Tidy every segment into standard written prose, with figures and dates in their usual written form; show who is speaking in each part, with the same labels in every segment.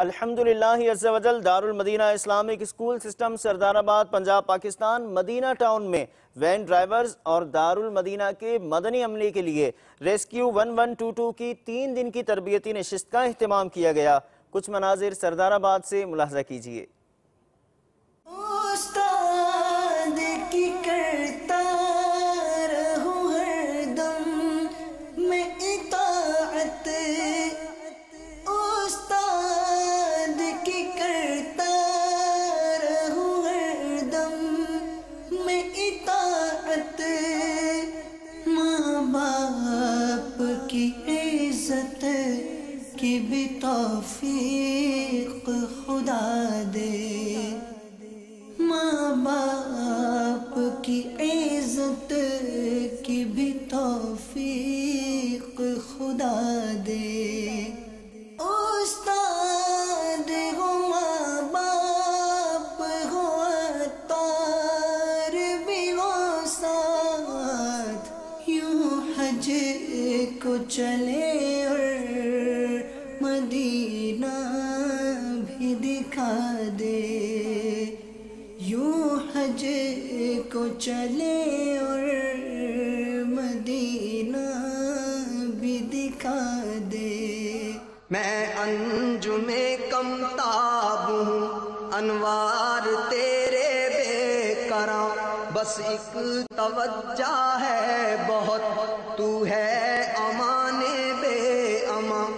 Speaker 1: الحمدللہ عز و جل دارالمدینہ اسلامک اسکول سسٹم سردار آباد پنجاب پاکستان مدینہ ٹاؤن میں وین ڈرائیورز اور دارالمدینہ کے مدنی عملے کے لیے ریسکیو 1122 کی 3 دن کی تربیتی نشست کا اہتمام کیا گیا۔ کچھ مناظر سردار آباد سے ملاحظہ کیجیے۔
Speaker 2: کی عزت کی بھی توفیق خدا دے، ماں باپ کی عزت کی بھی توفیق خدا دے۔ استاد ہو ماں باپ ہو عطار بھی ہو ساتھ، یوں حج کو چلے اور مدینہ بھی دکھا دے، یوں حج کو چلے اور مدینہ بھی دکھا دے۔ میں انجم کم تاب ہوں، انوار تیرے بے کراں، بس ایک توجہ ہے بہت، تو ہے امان بے امان،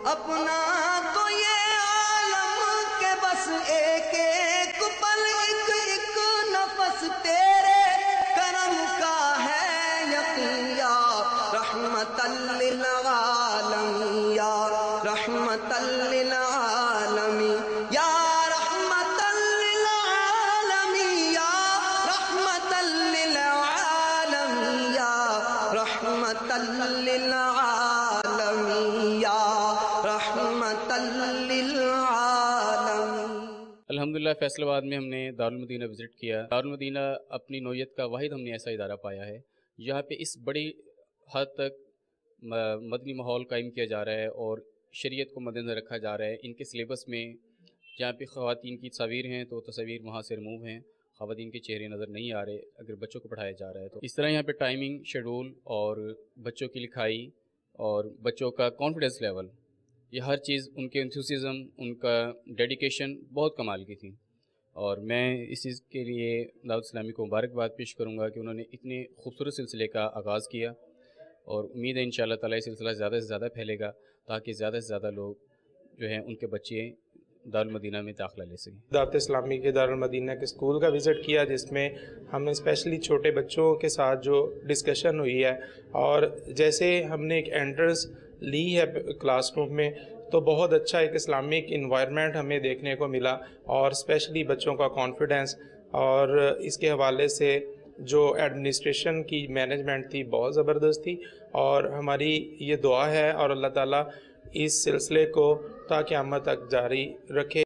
Speaker 2: اپنا تو یہ عالم کے بس ایک ایک پل ایک ایک نفس تیرے کرم کا ہے یقین، یا رحمت للعالمین، یا رحمت للعالمین، یا رحمت للعالمین، یا رحمت للعالمین، یا رحمت للعالمین، یا رحمت للعالمین۔
Speaker 3: الحمدللہ فیصل آباد میں ہم نے دارالمدینہ وزٹ کیا۔ دارالمدینہ اپنی نوعیت کا واحد ہم نے ایسا ادارہ پایا ہے جہاں پہ اس بڑی حد تک مدنی ماحول قائم کیا جا رہا ہے اور شریعت کو مد نظر رکھا جا رہا ہے۔ ان کے سلیبس میں جہاں پہ خواتین کی تصاویر ہیں تو تصاویر وہاں سے ریموو ہیں، خواتین کے چہرے نظر نہیں آ رہے اگر بچوں کو پڑھایا جا رہا ہے تو۔ اس طرح یہاں پہ ٹائمنگ، شیڈول اور بچوں کی لکھائی اور بچوں کا کانفیڈنس لیول، یہ ہر چیز، ان کے انتھوسیزم، ان کا ڈیڈیکیشن بہت کمال کی تھی، اور میں اس چیز کے لیے دعوت اسلامی کو مبارکباد پیش کروں گا کہ انہوں نے اتنے خوبصورت سلسلے کا آغاز کیا، اور امید ہے انشاءاللہ تعالیٰ یہ سلسلہ زیادہ سے زیادہ پھیلے گا تاکہ زیادہ سے زیادہ لوگ جو ہیں ان کے بچے دارالمدینہ میں داخلہ لے سکیں۔
Speaker 4: دعوت اسلامی کے دارالمدینہ کے اسکول کا وزٹ کیا، جس میں ہم نے اسپیشلی چھوٹے بچوں کے ساتھ جو ڈسکشن ہوئی ہے، اور جیسے ہم نے ایک انٹرنس لی ہے کلاس روم میں تو بہت اچھا ایک اسلامک انوائرمنٹ ہمیں دیکھنے کو ملا، اور اسپیشلی بچوں کا کانفیڈنس، اور اس کے حوالے سے جو ایڈمنسٹریشن کی مینجمنٹ تھی بہت زبردست تھی، اور ہماری یہ دعا ہے اور اللہ تعالیٰ اس سلسلے کو تا قیامت تک جاری رکھے۔